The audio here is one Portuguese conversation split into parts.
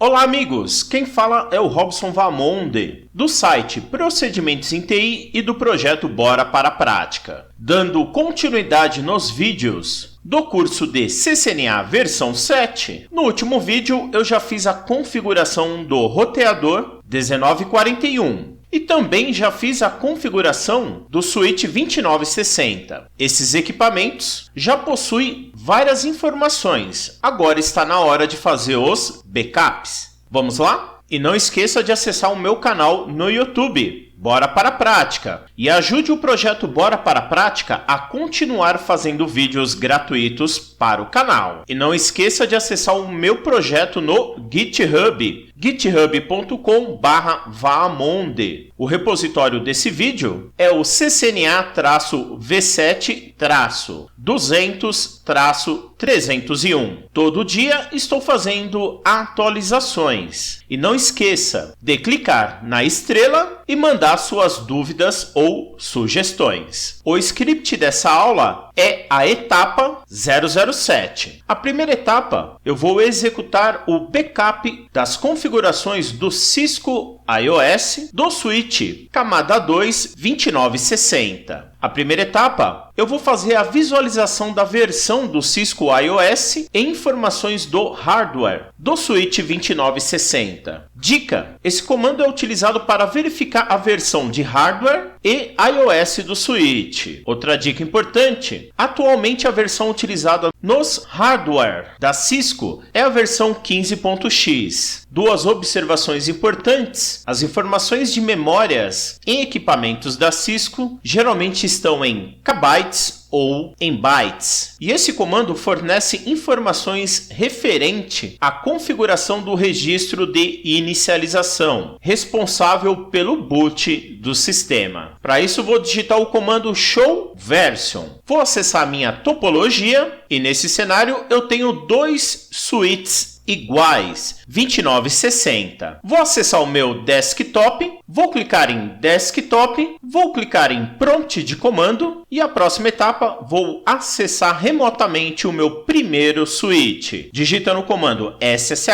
Olá amigos, quem fala é o Robson Vamonde, do site Procedimentos em TI e do projeto Bora para a Prática, dando continuidade nos vídeos do curso de CCNA versão 7. No último vídeo eu já fiz a configuração do roteador 1941 e também já fiz a configuração do switch 2960. Esses equipamentos já possuem várias informações, agora está na hora de fazer os backups. Vamos lá? E não esqueça de acessar o meu canal no YouTube, Bora para a Prática, e ajude o projeto Bora para a Prática a continuar fazendo vídeos gratuitos para o canal. E não esqueça de acessar o meu projeto no GitHub, github.com/vaamonde. O repositório desse vídeo é o CCNA-V7-200-301. Todo dia estou fazendo atualizações. E não esqueça de clicar na estrela e mandar suas dúvidas ou sugestões. O script dessa aula é a etapa 007. A primeira etapa, eu vou executar o backup das configurações do Cisco iOS do switch camada 2 2960. A primeira etapa, eu vou fazer a visualização da versão do Cisco iOS e informações do hardware do switch 2960. Dica: esse comando é utilizado para verificar a versão de hardware e iOS do switch. Outra dica importante: atualmente a versão utilizada nos hardware da Cisco é a versão 15.x. Duas observações importantes: as informações de memórias em equipamentos da Cisco geralmente estão em kbytes ou em bytes. E esse comando fornece informações referente à configuração do registro de inicialização, responsável pelo boot do sistema. Para isso, vou digitar o comando show version. Vou acessar a minha topologia e nesse cenário eu tenho dois switches iguais, 2960. Vou acessar o meu desktop, vou clicar em desktop, vou clicar em prompt de comando e a próxima etapa vou acessar remotamente o meu primeiro switch, digitando o comando ssh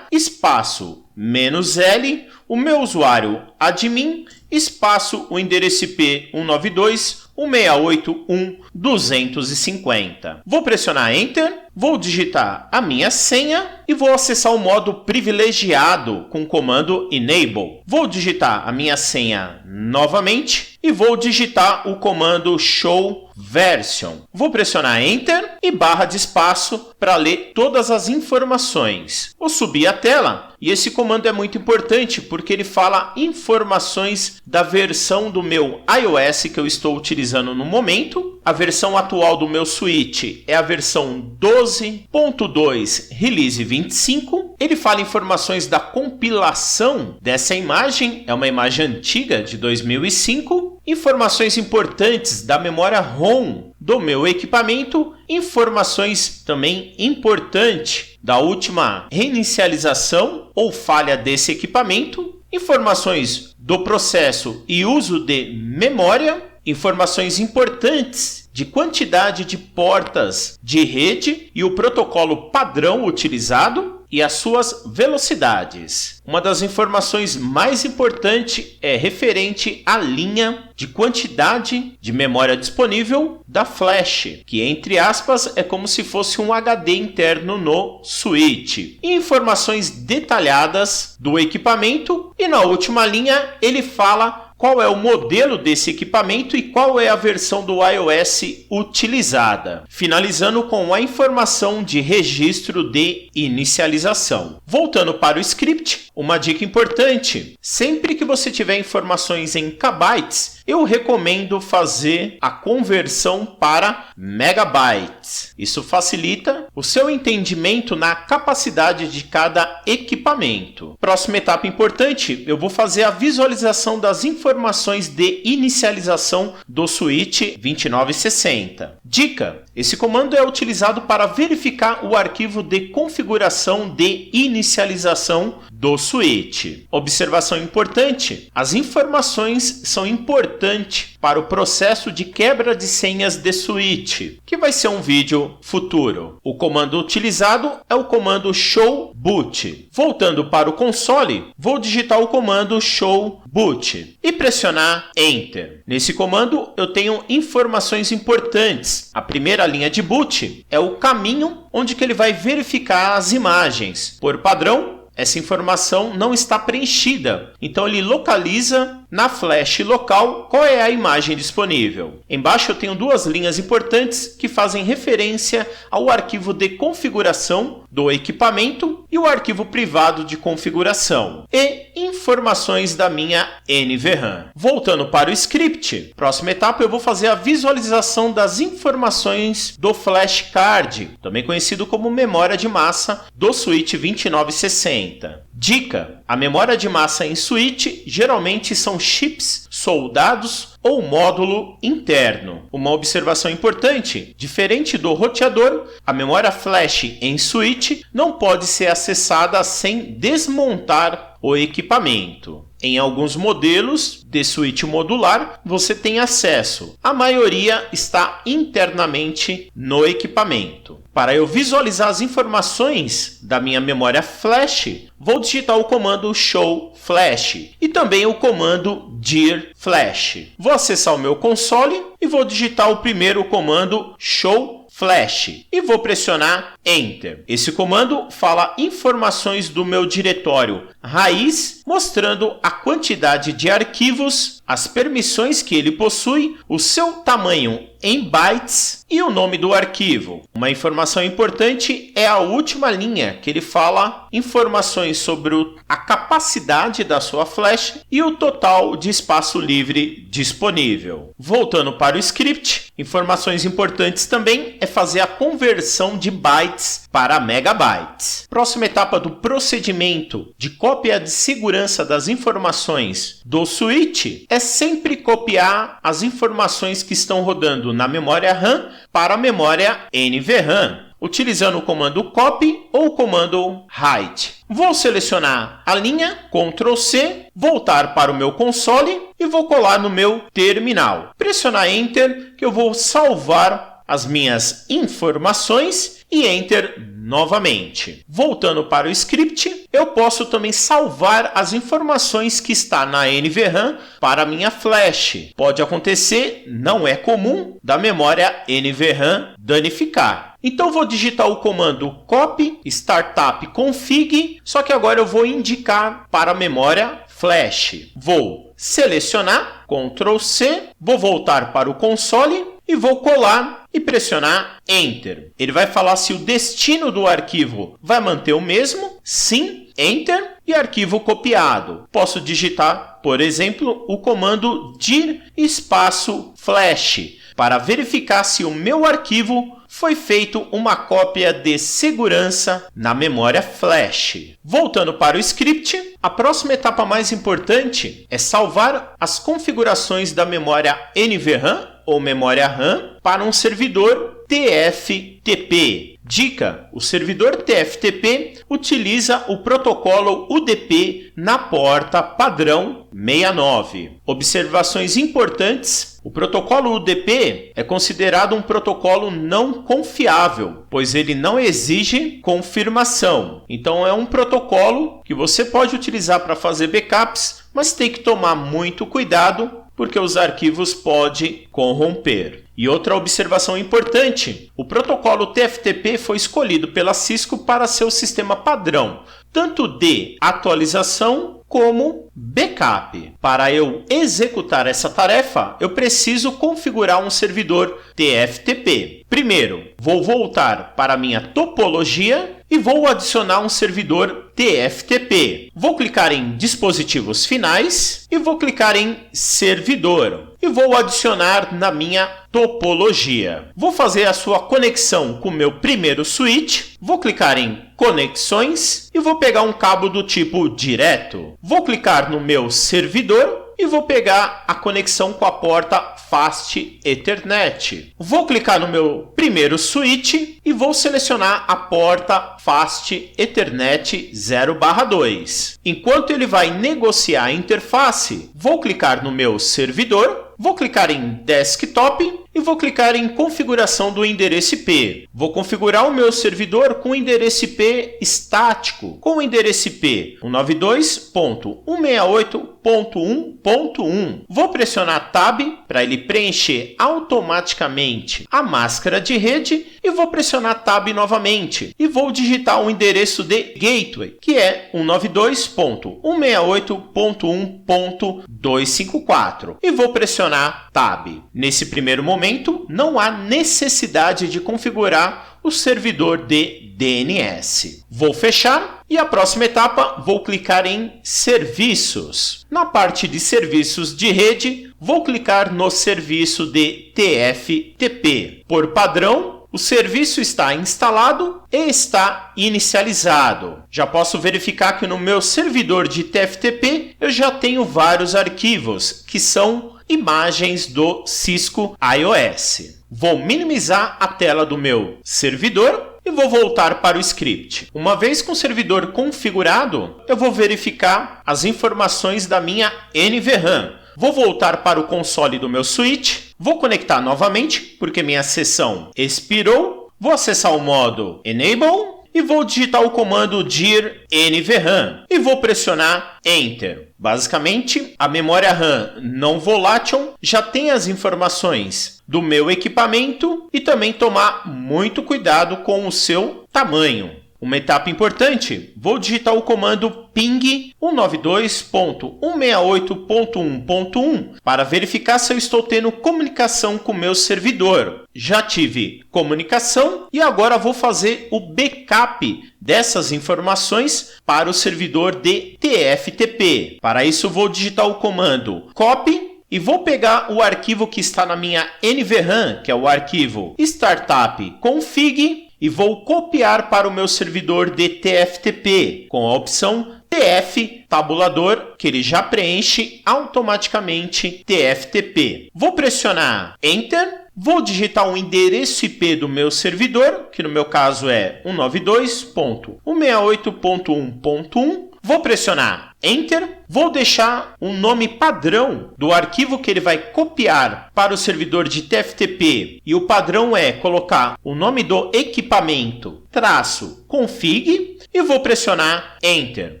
espaço -L, o meu usuário admin, espaço o endereço IP 192.168.1.250. Vou pressionar Enter, vou digitar a minha senha e vou acessar o modo privilegiado com o comando Enable. Vou digitar a minha senha novamente e vou digitar o comando Show Version. Vou pressionar Enter e barra de espaço para ler todas as informações. Vou subir a tela e esse comando é muito importante porque ele fala informações da versão do meu iOS que eu estou utilizando no momento. A versão atual do meu switch é a versão 12.2 Release 25. Ele fala informações da compilação dessa imagem, é uma imagem antiga de 2005. Informações importantes da memória ROM do meu equipamento, informações também importantes da última reinicialização ou falha desse equipamento, informações do processo e uso de memória, informações importantes de quantidade de portas de rede e o protocolo padrão utilizado e as suas velocidades. Uma das informações mais importantes é referente à linha de quantidade de memória disponível da flash, que entre aspas é como se fosse um HD interno no switch. E informações detalhadas do equipamento e na última linha ele fala qual é o modelo desse equipamento e qual é a versão do iOS utilizada, finalizando com a informação de registro de inicialização. Voltando para o script, uma dica importante: sempre que você tiver informações em kbytes, eu recomendo fazer a conversão para megabytes. Isso facilita o seu entendimento na capacidade de cada equipamento. Próxima etapa importante, eu vou fazer a visualização das informações de inicialização do switch 2960. Dica: esse comando é utilizado para verificar o arquivo de configuração de inicialização do switch. Observação importante: as informações são importantes para o processo de quebra de senhas de switch, que vai ser um vídeo futuro. O comando utilizado é o comando show boot. Voltando para o console, vou digitar o comando show boot e pressionar Enter. Nesse comando eu tenho informações importantes. A primeira linha de boot é o caminho onde que ele vai verificar as imagens. Por padrão, essa informação não está preenchida, então ele localiza na flash local qual é a imagem disponível. Embaixo eu tenho duas linhas importantes que fazem referência ao arquivo de configuração do equipamento e o arquivo privado de configuração e informações da minha NVRAM. Voltando para o script, próxima etapa eu vou fazer a visualização das informações do flashcard, também conhecido como memória de massa do switch 2960. Dica: a memória de massa em switch geralmente são chips soldados ou módulo interno. Uma observação importante: diferente do roteador, a memória flash em switch não pode ser acessada sem desmontar o equipamento. Em alguns modelos de switch modular, você tem acesso. A maioria está internamente no equipamento. Para eu visualizar as informações da minha memória flash, vou digitar o comando show flash e também o comando dir flash. Vou acessar o meu console e vou digitar o primeiro comando show flash e vou pressionar Enter. Esse comando fala informações do meu diretório raiz, mostrando a quantidade de arquivos, as permissões que ele possui, o seu tamanho em bytes e o nome do arquivo. Uma informação importante é a última linha, que ele fala informações sobre a capacidade da sua flash e o total de espaço livre disponível. Voltando para o script, informações importantes também é fazer a conversão de bytes para megabytes. Próxima etapa do procedimento de cópia de segurança das informações do switch é sempre copiar as informações que estão rodando na memória RAM para a memória NVRAM, utilizando o comando copy ou o comando write. Vou selecionar a linha, Ctrl C, voltar para o meu console e vou colar no meu terminal. Pressionar Enter que eu vou salvar as minhas informações e Enter novamente. Voltando para o script, eu posso também salvar as informações que está na NVRAM para a minha flash. Pode acontecer, não é comum, da memória NVRAM danificar. Então vou digitar o comando copy startup config, só que agora eu vou indicar para a memória flash. Vou selecionar, Ctrl C, vou voltar para o console e vou colar e pressionar Enter. Ele vai falar se o destino do arquivo vai manter o mesmo. Sim, Enter e arquivo copiado. Posso digitar, por exemplo, o comando dir espaço flash para verificar se o meu arquivo foi feito uma cópia de segurança na memória flash. Voltando para o script, a próxima etapa mais importante é salvar as configurações da memória NVRAM ou memória RAM para um servidor TFTP. Dica: o servidor TFTP utiliza o protocolo UDP na porta padrão 69. Observações importantes: o protocolo UDP é considerado um protocolo não confiável, pois ele não exige confirmação. Então é um protocolo que você pode utilizar para fazer backups, mas tem que tomar muito cuidado porque os arquivos podem corromper. E outra observação importante: o protocolo TFTP foi escolhido pela Cisco para ser o sistema padrão, tanto de atualização como backup. Para eu executar essa tarefa, eu preciso configurar um servidor TFTP. Primeiro, vou voltar para a minha topologia e vou adicionar um servidor TFTP. Vou clicar em dispositivos finais e vou clicar em servidor e vou adicionar na minha topologia. Vou fazer a sua conexão com o meu primeiro switch. Vou clicar em conexões e vou pegar um cabo do tipo direto. Vou clicar no meu servidor e vou pegar a conexão com a porta Fast Ethernet. Vou clicar no meu primeiro switch e vou selecionar a porta Fast Ethernet 0/2. Enquanto ele vai negociar a interface, vou clicar no meu servidor, vou clicar em Desktop e vou clicar em configuração do endereço IP. Vou configurar o meu servidor com o endereço IP estático, com o endereço IP 192.168.1.1. Vou pressionar Tab para ele preencher automaticamente a máscara de rede e vou pressionar Tab novamente e vou digitar o endereço de gateway, que é 192.168.1.254 e vou pressionar Tab. Nesse primeiro momento, não há necessidade de configurar o servidor de DNS. Vou fechar e a próxima etapa vou clicar em Serviços. Na parte de Serviços de Rede, vou clicar no serviço de TFTP. Por padrão, o serviço está instalado e está inicializado. Já posso verificar que no meu servidor de TFTP eu já tenho vários arquivos que são imagens do Cisco iOS. Vou minimizar a tela do meu servidor e vou voltar para o script. Uma vez com o servidor configurado, eu vou verificar as informações da minha NVRAM. Vou voltar para o console do meu switch, vou conectar novamente porque minha sessão expirou, vou acessar o modo Enable e vou digitar o comando dir NVRAM e vou pressionar Enter. Basicamente, a memória RAM não volátil já tem as informações do meu equipamento e também tomar muito cuidado com o seu tamanho. Uma etapa importante, vou digitar o comando ping 192.168.1.1 para verificar se eu estou tendo comunicação com o meu servidor. Já tive comunicação e agora vou fazer o backup dessas informações para o servidor de TFTP. Para isso, vou digitar o comando copy e vou pegar o arquivo que está na minha NVRAM, que é o arquivo startup config, e vou copiar para o meu servidor de TFTP com a opção TF tabulador, que ele já preenche automaticamente TFTP. Vou pressionar Enter, vou digitar o endereço IP do meu servidor, que no meu caso é 192.168.1.1. Vou pressionar Enter, vou deixar um nome padrão do arquivo que ele vai copiar para o servidor de TFTP e o padrão é colocar o nome do equipamento -config e vou pressionar Enter.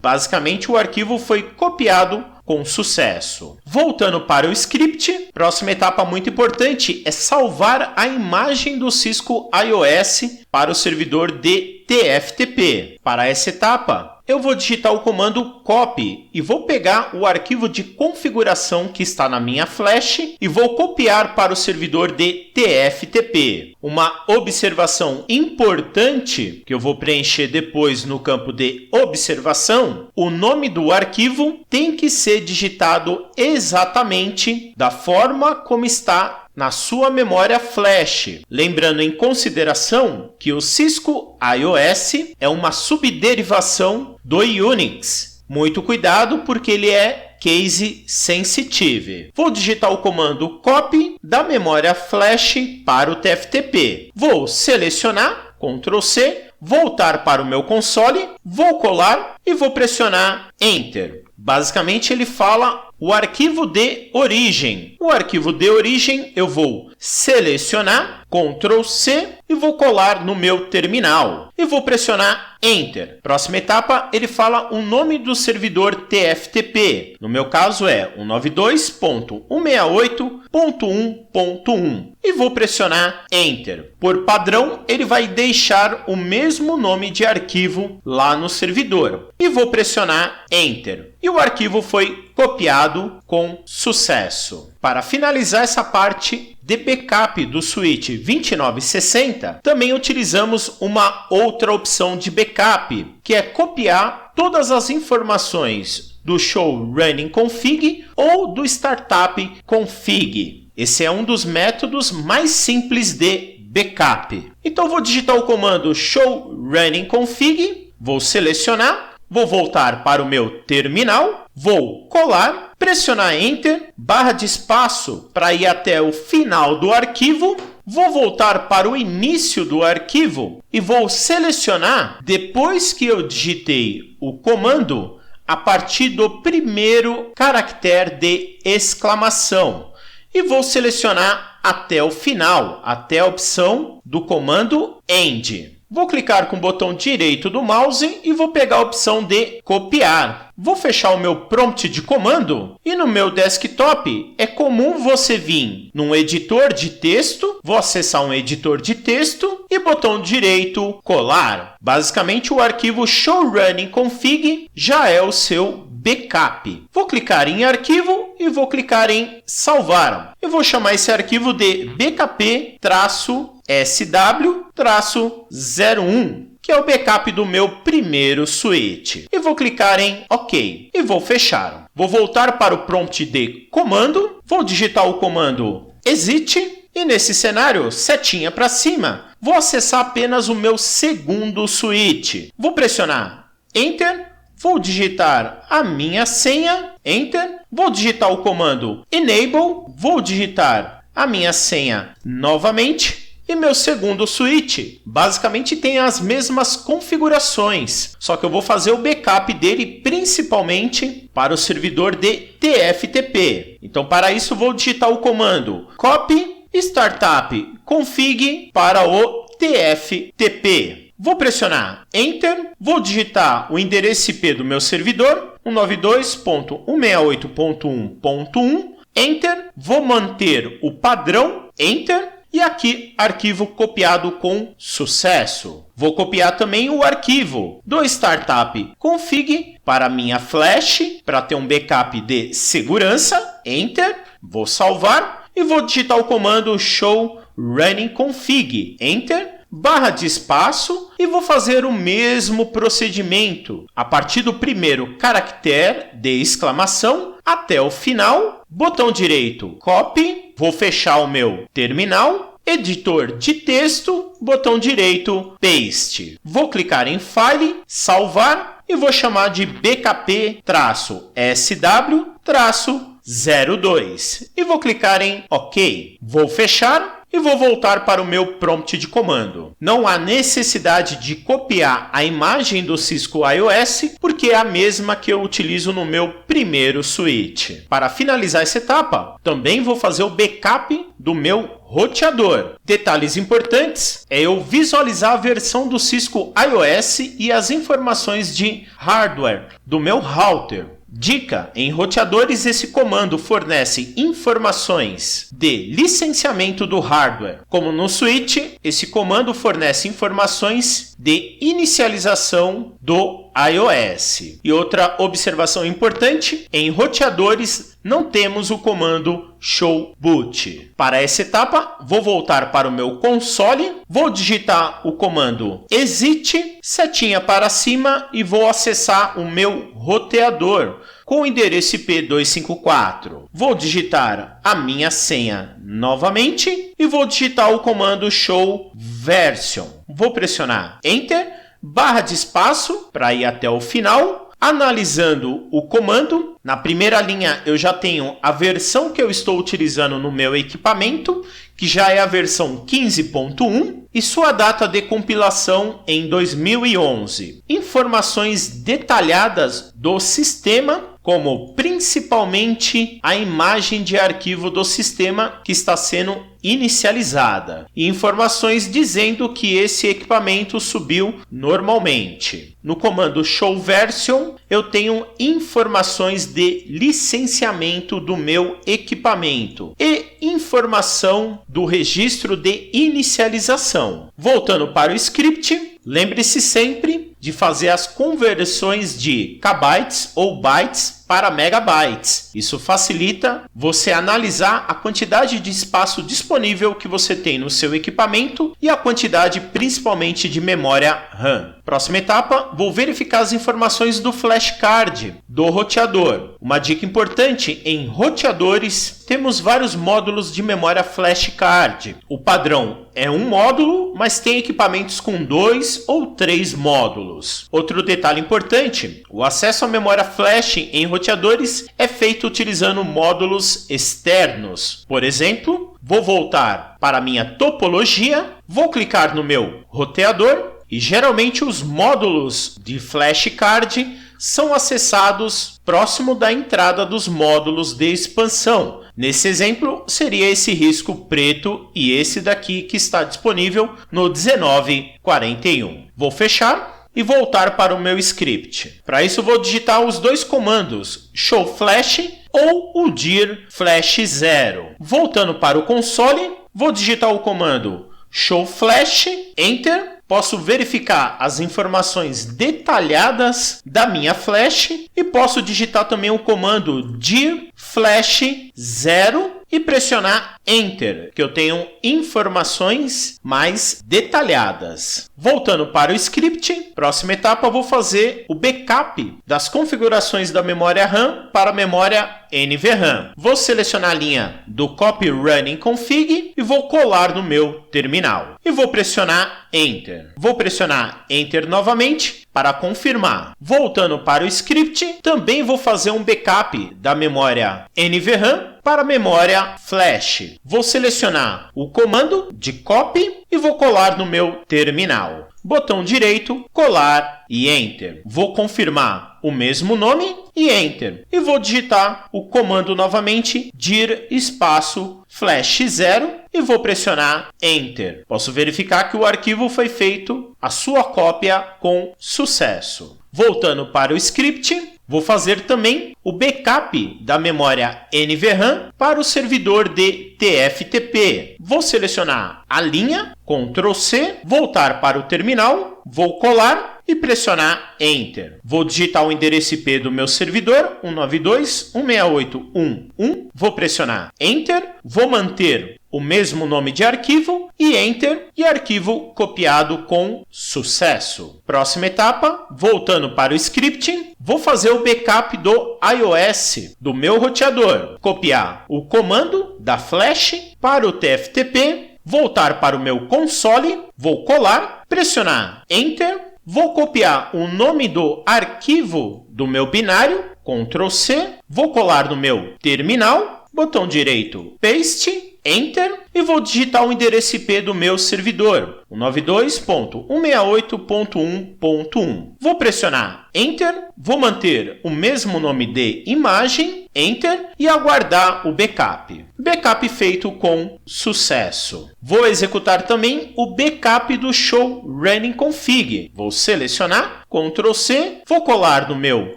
Basicamente o arquivo foi copiado com sucesso. Voltando para o script, próxima etapa muito importante é salvar a imagem do Cisco iOS para o servidor de TFTP. Para essa etapa, eu vou digitar o comando copy e vou pegar o arquivo de configuração que está na minha flash e vou copiar para o servidor de TFTP. Uma observação importante que eu vou preencher depois no campo de observação, o nome do arquivo tem que ser digitado exatamente da forma como está na sua memória flash, lembrando em consideração que o Cisco iOS é uma subderivação do Unix. Muito cuidado porque ele é case sensitive. Vou digitar o comando copy da memória flash para o TFTP. Vou selecionar, Ctrl C, voltar para o meu console, vou colar e vou pressionar Enter. Basicamente ele fala o arquivo de origem. O arquivo de origem eu vou selecionar, Ctrl C e vou colar no meu terminal. E vou pressionar Enter. Próxima etapa, ele fala o nome do servidor TFTP. No meu caso é 192.168.1.1. E vou pressionar Enter. Por padrão, ele vai deixar o mesmo nome de arquivo lá no servidor. E vou pressionar Enter. E o arquivo foi copiado com sucesso. Para finalizar essa parte de backup do switch 2960, também utilizamos uma outra opção de backup, que é copiar todas as informações do show running config ou do startup config. Esse é um dos métodos mais simples de backup. Então vou digitar o comando show running config, vou selecionar, vou voltar para o meu terminal, vou colar, pressionar Enter, barra de espaço para ir até o final do arquivo, vou voltar para o início do arquivo e vou selecionar, depois que eu digitei o comando, a partir do primeiro caractere de exclamação. e vou selecionar até o final, até a opção do comando END. Vou clicar com o botão direito do mouse e vou pegar a opção de copiar. Vou fechar o meu prompt de comando e no meu desktop é comum você vir num editor de texto, vou acessar um editor de texto e botão direito colar. Basicamente o arquivo showrunningconfig já é o seu backup. Vou clicar em arquivo e vou clicar em salvar. Eu vou chamar esse arquivo de bkp-sw-01, que é o backup do meu primeiro switch. E vou clicar em OK e vou fechar. Vou voltar para o prompt de comando, vou digitar o comando exit e nesse cenário, setinha para cima, vou acessar apenas o meu segundo switch. Vou pressionar Enter. Vou digitar a minha senha, Enter. Vou digitar o comando Enable. Vou digitar a minha senha novamente. E meu segundo switch, basicamente tem as mesmas configurações. Só que eu vou fazer o backup dele principalmente para o servidor de TFTP. Então, para isso, vou digitar o comando Copy Startup Config para o TFTP. Vou pressionar Enter, vou digitar o endereço IP do meu servidor, 192.168.1.1, Enter, vou manter o padrão, Enter, e aqui arquivo copiado com sucesso. Vou copiar também o arquivo do Startup Config para minha flash, para ter um backup de segurança, Enter, vou salvar e vou digitar o comando show running config, Enter, barra de espaço e vou fazer o mesmo procedimento. A partir do primeiro caractere de exclamação até o final, botão direito copy, vou fechar o meu terminal, editor de texto, botão direito paste. Vou clicar em file, salvar e vou chamar de bkp-sw-02 e vou clicar em OK. Vou fechar e vou voltar para o meu prompt de comando. Não há necessidade de copiar a imagem do Cisco iOS, porque é a mesma que eu utilizo no meu primeiro switch. Para finalizar essa etapa, também vou fazer o backup do meu roteador. Detalhes importantes é eu visualizar a versão do Cisco iOS e as informações de hardware do meu router. Dica: em roteadores esse comando fornece informações de licenciamento do hardware. Como no switch, esse comando fornece informações de inicialização do iOS. E outra observação importante, em roteadores não temos o comando show boot. Para essa etapa, vou voltar para o meu console, vou digitar o comando exit, setinha para cima e vou acessar o meu roteador com o endereço IP 254. Vou digitar a minha senha novamente e vou digitar o comando show version. Vou pressionar Enter, barra de espaço para ir até o final. Analisando o comando, na primeira linha eu já tenho a versão que eu estou utilizando no meu equipamento, que já é a versão 15.1 e sua data de compilação em 2011. Informações detalhadas do sistema, como principalmente a imagem de arquivo do sistema que está sendo inicializada e informações dizendo que esse equipamento subiu normalmente. No comando show version eu tenho informações de licenciamento do meu equipamento e informação do registro de inicialização. Voltando para o script, lembre-se sempre de fazer as conversões de kbytes ou bytes para megabytes. Isso facilita você analisar a quantidade de espaço disponível que você tem no seu equipamento e a quantidade principalmente de memória RAM. Próxima etapa, vou verificar as informações do flashcard do roteador. Uma dica importante, em roteadores temos vários módulos de memória flashcard. O padrão é um módulo, mas tem equipamentos com 2 ou 3 módulos. Outro detalhe importante, o acesso à memória flash em roteadores é feito utilizando módulos externos. Por exemplo, vou voltar para a minha topologia, vou clicar no meu roteador e geralmente os módulos de flashcard são acessados próximo da entrada dos módulos de expansão. Nesse exemplo, seria esse risco preto e esse daqui que está disponível no 1941. Vou fechar e voltar para o meu script. Para isso, vou digitar os dois comandos show flash ou o dir flash 0. Voltando para o console, vou digitar o comando show flash, enter. Posso verificar as informações detalhadas da minha flash e posso digitar também o comando dir flash 0 e pressionar Enter, que eu tenho informações mais detalhadas. Voltando para o script, próxima etapa, vou fazer o backup das configurações da memória RAM para a memória NVRAM. Vou selecionar a linha do Copy Running Config e vou colar no meu terminal. E vou pressionar Enter. Vou pressionar Enter novamente para confirmar. Voltando para o script, também vou fazer um backup da memória NVRAM para a memória Flash. Vou selecionar o comando de copy e vou colar no meu terminal. Botão direito, colar e Enter. Vou confirmar o mesmo nome e Enter. E vou digitar o comando novamente, dir espaço flash 0 e vou pressionar Enter. Posso verificar que o arquivo foi feito, a sua cópia com sucesso. Voltando para o script, vou fazer também o backup da memória NVRAM para o servidor de TFTP. Vou selecionar a linha, Ctrl C, voltar para o terminal, vou colar e pressionar Enter. Vou digitar o endereço IP do meu servidor, 192.168.1.1. Vou pressionar Enter, vou manter o mesmo nome de arquivo e Enter, e arquivo copiado com sucesso. Próxima etapa, voltando para o script, vou fazer o backup do iOS do meu roteador. Copiar o comando da Flash para o TFTP, voltar para o meu console, vou colar, pressionar Enter, vou copiar o nome do arquivo do meu binário, Ctrl C, vou colar no meu terminal, botão direito, Paste, Enter, e vou digitar o endereço IP do meu servidor, 192.168.1.1. Vou pressionar Enter, vou manter o mesmo nome de imagem, Enter, e aguardar o backup. Backup feito com sucesso. Vou executar também o backup do Show Running Config. Vou selecionar, Ctrl C, vou colar no meu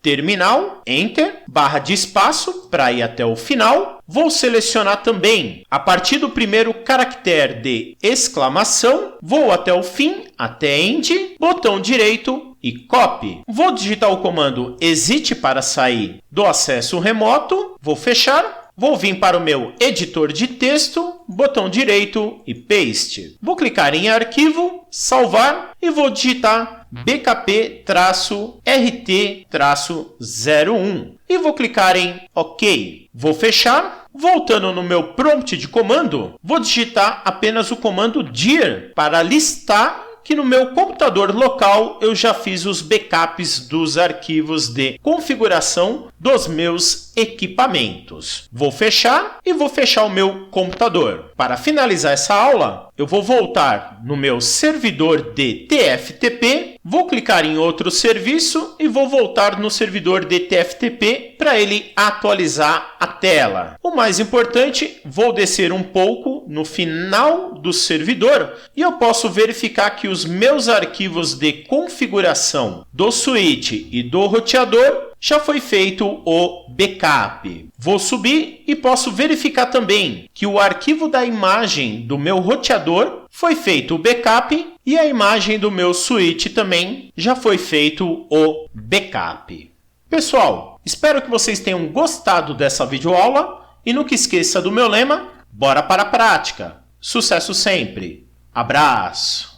terminal, Enter, barra de espaço para ir até o final. Vou selecionar também, a partir do primeiro caractere de exclamação, vou até o fim, até End, botão direito e Copy. Vou digitar o comando Exit para sair do acesso remoto, vou fechar, vou vir para o meu editor de texto, botão direito e Paste. Vou clicar em Arquivo, Salvar e vou digitar bkp-rt-01 e vou clicar em OK. Vou fechar. Voltando no meu prompt de comando, vou digitar apenas o comando dir para listar que no meu computador local eu já fiz os backups dos arquivos de configuração dos meus equipamentos. Vou fechar e vou fechar o meu computador. Para finalizar essa aula, eu vou voltar no meu servidor de TFTP, vou clicar em outro serviço e vou voltar no servidor de TFTP para ele atualizar a tela. O mais importante, vou descer um pouco no final do servidor e eu posso verificar que os meus arquivos de configuração do switch e do roteador já foi feito o backup. Vou subir e posso verificar também que o arquivo da imagem do meu roteador foi feito o backup e a imagem do meu switch também já foi feito o backup. Pessoal, espero que vocês tenham gostado dessa videoaula e nunca esqueça do meu lema, bora para a prática. Sucesso sempre! Abraço!